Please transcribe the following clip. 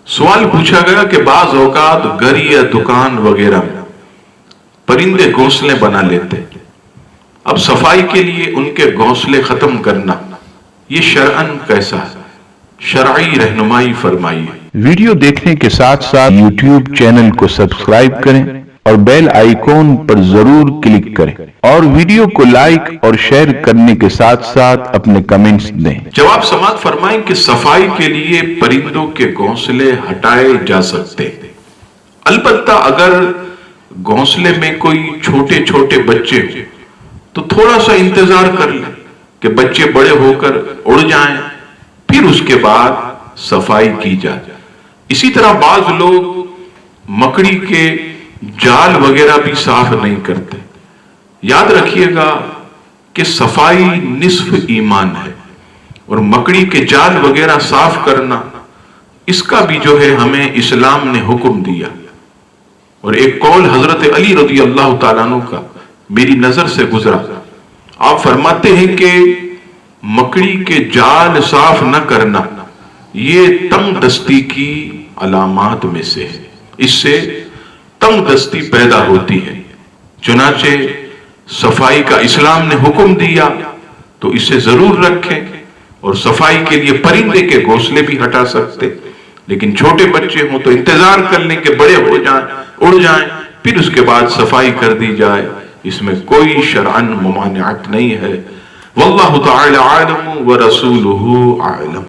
سوال پوچھا گیا کہ بعض اوقات گھر یا دکان وغیرہ میں پرندے گھونسلے بنا لیتے، اب صفائی کے لیے ان کے گھونسلے ختم کرنا یہ شرعاً کیسا ہے؟ شرعی رہنمائی فرمائیے۔ ویڈیو دیکھنے کے ساتھ ساتھ یوٹیوب چینل کو سبسکرائب کریں اور بیل آئیکن پر ضرور کلک کریں اور ویڈیو کو لائک اور شیئر کرنے کے ساتھ ساتھ اپنے کمنٹس دیں۔ جواب سماعت فرمائیں کہ صفائی کے لیے پرندوں کے گھونسلے ہٹائے جا سکتے، البتہ اگر گھونسلے میں کوئی چھوٹے چھوٹے بچے ہوں تو تھوڑا سا انتظار کر لیں کہ بچے بڑے ہو کر اڑ جائیں، پھر اس کے بعد صفائی کی جائے۔ اسی طرح بعض لوگ مکڑی کے جال وغیرہ بھی صاف نہیں کرتے۔ یاد رکھیے گا کہ صفائی نصف ایمان ہے، اور مکڑی کے جال وغیرہ صاف کرنا اس کا بھی جو ہے ہمیں اسلام نے حکم دیا۔ اور ایک قول حضرت علی رضی اللہ تعالیٰ عنہ کا میری نظر سے گزرا، آپ فرماتے ہیں کہ مکڑی کے جال صاف نہ کرنا یہ تنگ دستی کی علامات میں سے ہے، اس سے تنگ دستی پیدا ہوتی ہے۔ چنانچہ صفائی کا اسلام نے حکم دیا تو اسے ضرور رکھیں، اور صفائی کے لیے پرندے کے گھونسلے بھی ہٹا سکتے، لیکن چھوٹے بچے ہوں تو انتظار کر لیں کہ بڑے ہو جائیں، اڑ جائیں، پھر اس کے بعد صفائی کر دی جائے۔ اس میں کوئی شرعاً ممانعت نہیں ہے۔ واللہ تعالی عالم ورسولہ اعلم۔